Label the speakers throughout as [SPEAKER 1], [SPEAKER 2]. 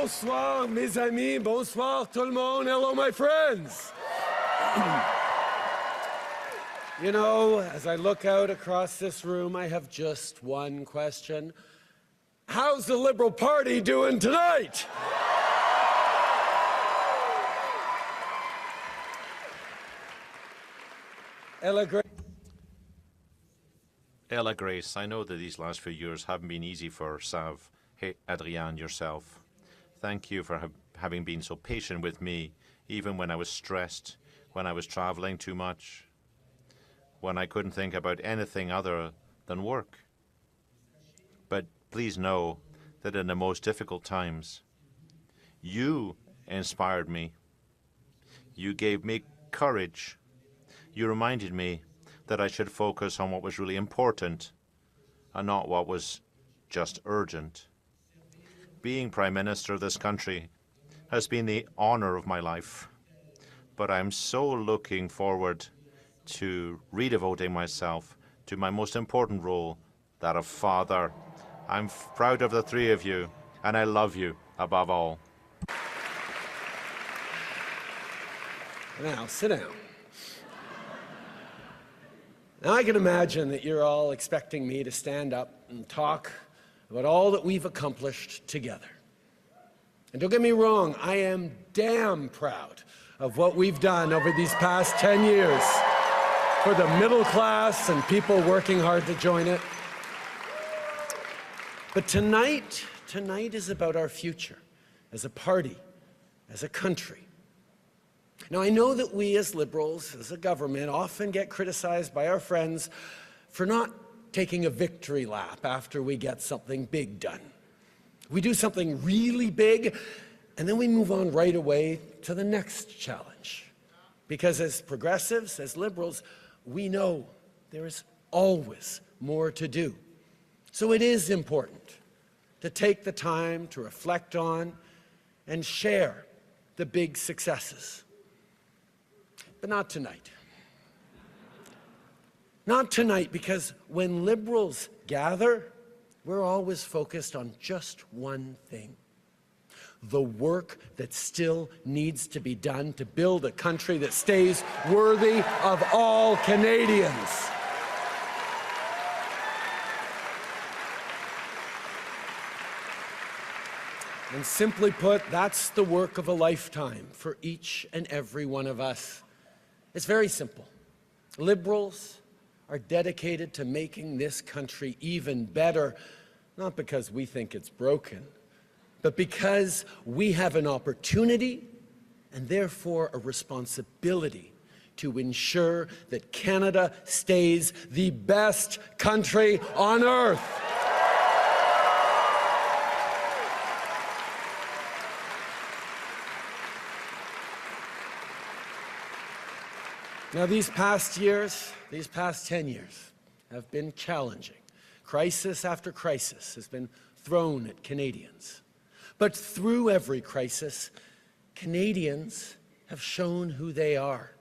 [SPEAKER 1] Bonsoir, mes amis. Bonsoir, tout le monde. Hello, my friends. You know, as I look out across this room, I have just one question. How's the Liberal Party doing tonight? Ella
[SPEAKER 2] Grace, I know that these last few years haven't been easy for Sav. Hey, Adrienne, yourself. Thank you for having been so patient with me, even when I was stressed, when I was traveling too much, when I couldn't think about anything other than work. But please know that in the most difficult times, you inspired me. You gave me courage. You reminded me that I should focus on what was really important and not what was just urgent. Being Prime Minister of this country has been the honor of my life, but I'm so looking forward to redevoting myself to my most important role, that of father. I'm proud of the three of you, and I love you above all.
[SPEAKER 1] Now, sit down. Now, I can imagine that you're all expecting me to stand up and talk about all that we've accomplished together. And don't get me wrong, I am damn proud of what we've done over these past 10 years for the middle class and people working hard to join it. But tonight is about our future as a party, as a country. Now, I know that we as Liberals, as a government, often get criticized by our friends for not taking a victory lap after we get something big done. We do something really big, and then we move on right away to the next challenge. Because as progressives, as Liberals, we know there is always more to do. So it is important to take the time to reflect on and share the big successes. But not tonight. Not tonight, because when Liberals gather, we're always focused on just one thing: the work that still needs to be done to build a country that stays worthy of all Canadians. And simply put, that's the work of a lifetime for each and every one of us. It's very simple. Liberals are dedicated to making this country even better, not because we think it's broken, but because we have an opportunity and therefore a responsibility to ensure that Canada stays the best country on earth. Now, these past 10 years have been challenging. Crisis after crisis has been thrown at Canadians. But through every crisis, Canadians have shown who they are.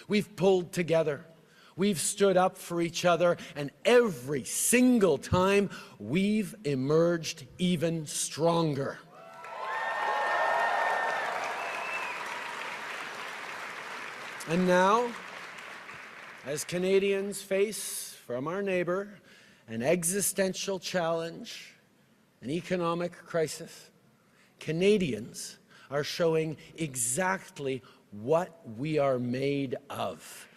[SPEAKER 1] We've pulled together, we've stood up for each other, and every single time we've emerged even stronger. And now, as Canadians face from our neighbor an existential challenge, an economic crisis, Canadians are showing exactly what we are made of.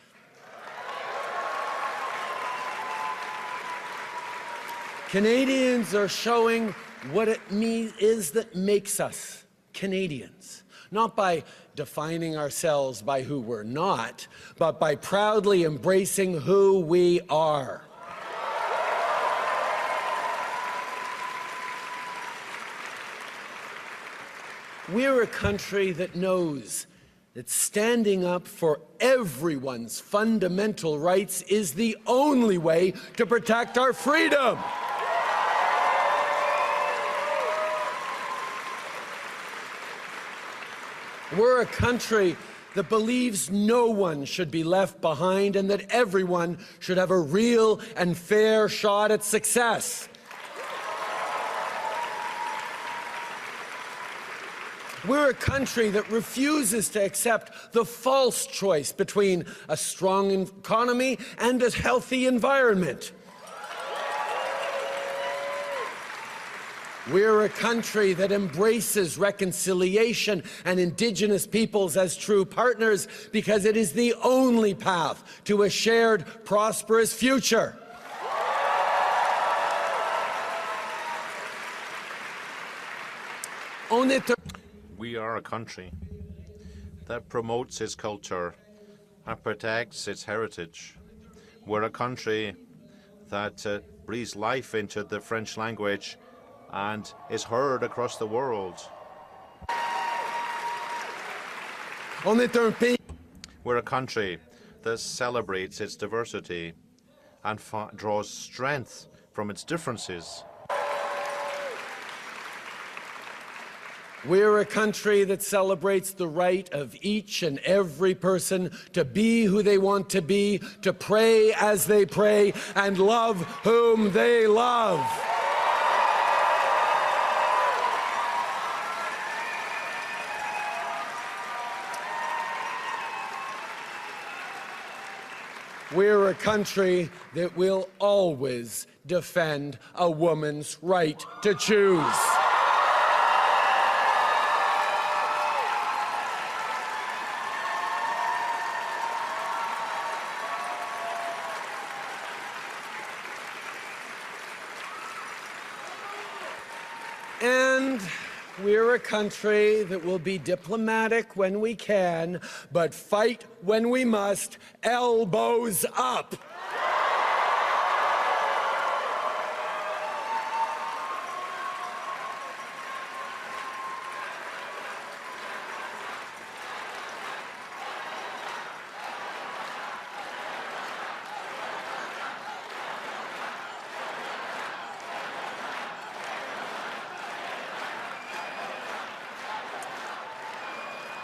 [SPEAKER 1] Canadians are showing what it is that makes us Canadians. Not by defining ourselves by who we're not, but by proudly embracing who we are. We're a country that knows that standing up for everyone's fundamental rights is the only way to protect our freedom. We're a country that believes no one should be left behind and that everyone should have a real and fair shot at success. We're a country that refuses to accept the false choice between a strong economy and a healthy environment. We're a country that embraces reconciliation and Indigenous peoples as true partners because it is the only path to a shared, prosperous future.
[SPEAKER 2] We are a country that promotes its culture and protects its heritage. We're a country that breathes life into the French language and is heard across the world. We're a country that celebrates its diversity and draws strength from its differences.
[SPEAKER 1] We're a country that celebrates the right of each and every person to be who they want to be, to pray as they pray, and love whom they love. We're a country that will always defend a woman's right to choose. And we're a country that will be diplomatic when we can, but fight when we must, elbows up.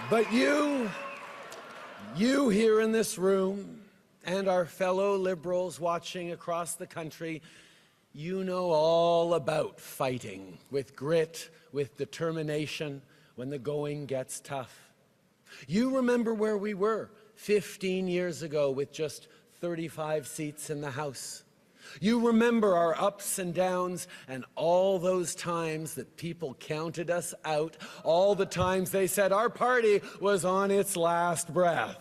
[SPEAKER 1] But you here in this room, and our fellow Liberals watching across the country, you know all about fighting with grit, with determination, when the going gets tough. You remember where we were 15 years ago with just 35 seats in the House. You remember our ups and downs and all those times that people counted us out, all the times they said our party was on its last breath.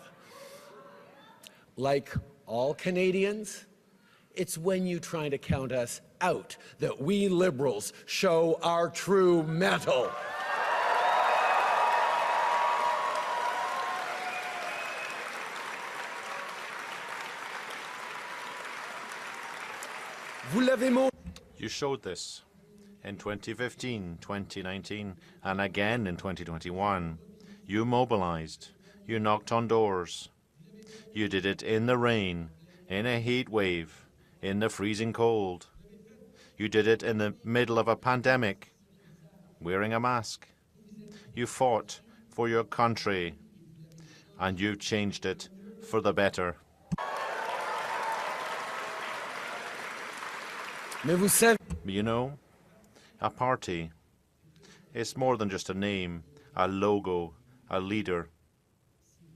[SPEAKER 1] Like all Canadians, it's when you try to count us out that we Liberals show our true mettle.
[SPEAKER 2] You showed this in 2015, 2019, and again in 2021. You mobilized. You knocked on doors. You did it in the rain, in a heat wave, in the freezing cold. You did it in the middle of a pandemic, wearing a mask. You fought for your country, and you changed it for the better. You know, a party is more than just a name, a logo, a leader.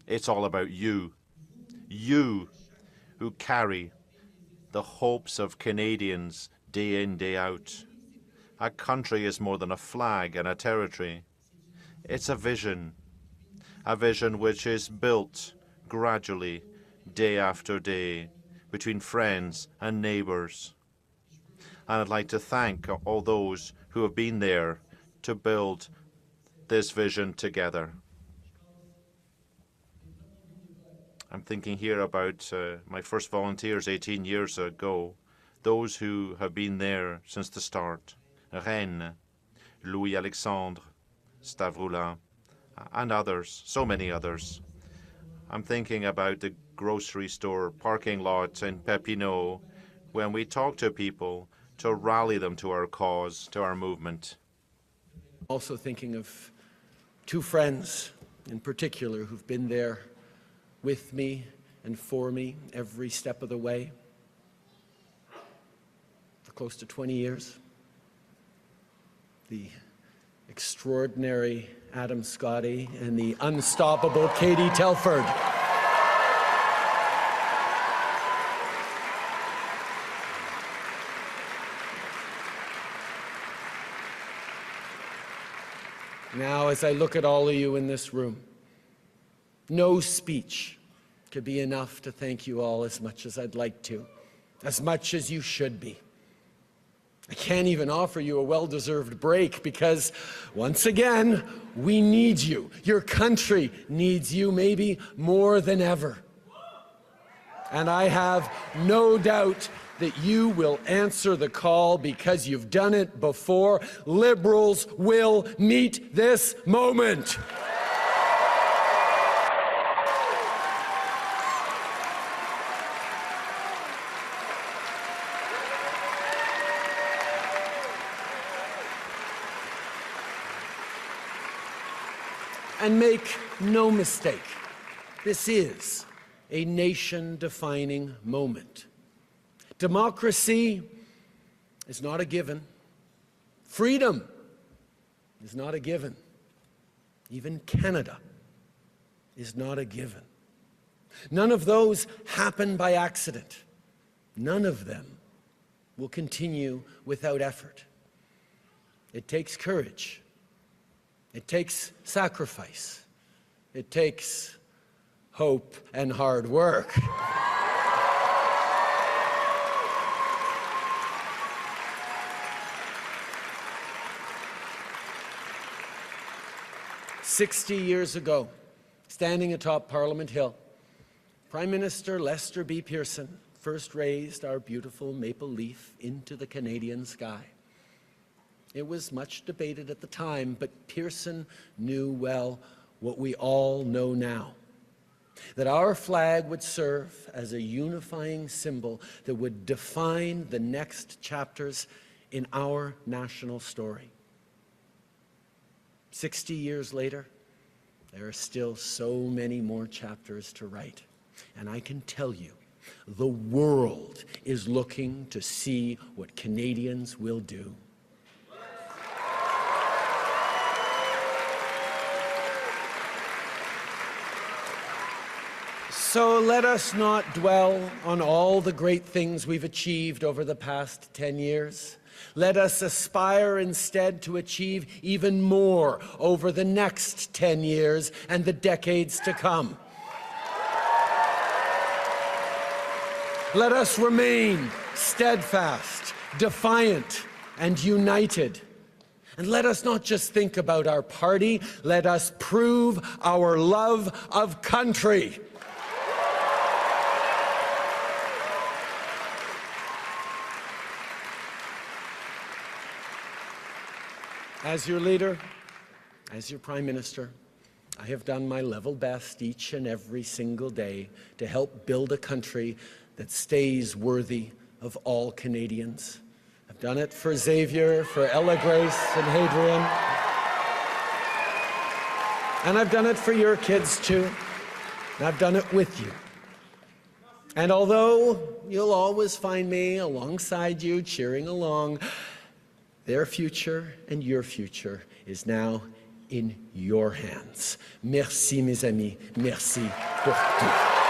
[SPEAKER 2] It's all about you. You who carry the hopes of Canadians day in, day out. A country is more than a flag and a territory. It's a vision which is built gradually, day after day, between friends and neighbours. And I'd like to thank all those who have been there to build this vision together. I'm thinking here about my first volunteers 18 years ago, those who have been there since the start. Rennes, Louis-Alexandre, Stavroula, and others, so many others. I'm thinking about the grocery store parking lot in Papineau, when we talk to people to rally them to our cause, to our movement.
[SPEAKER 1] Also thinking of two friends in particular who've been there with me and for me every step of the way for close to 20 years. The extraordinary Adam Scotty and the unstoppable Katie Telford. Now, as I look at all of you in this room, no speech could be enough to thank you all as much as I'd like to, as much as you should be. I can't even offer you a well-deserved break because, once again, we need you. Your country needs you maybe more than ever. And I have no doubt that you will answer the call because you've done it before. Liberals will meet this moment. And make no mistake, this is a nation-defining moment. Democracy is not a given. Freedom is not a given. Even Canada is not a given. None of those happen by accident. None of them will continue without effort. It takes courage. It takes sacrifice. It takes hope and hard work. "60 years ago, standing atop Parliament Hill, Prime Minister Lester B. Pearson first raised our beautiful maple leaf into the Canadian sky. It was much debated at the time, but Pearson knew well what we all know now, that our flag would serve as a unifying symbol that would define the next chapters in our national story. 60 years later, there are still so many more chapters to write. And I can tell you, the world is looking to see what Canadians will do. So let us not dwell on all the great things we've achieved over the past 10 years. Let us aspire instead to achieve even more over the next 10 years and the decades to come. Let us remain steadfast, defiant, and united. And let us not just think about our party, let us prove our love of country. As your leader, as your Prime Minister, I have done my level best each and every single day to help build a country that stays worthy of all Canadians. I've done it for Xavier, for Ella Grace and Hadrian. And I've done it for your kids too. And I've done it with you. And although you'll always find me alongside you, cheering along, their future and your future is now in your hands. Merci, mes amis. Merci pour tout.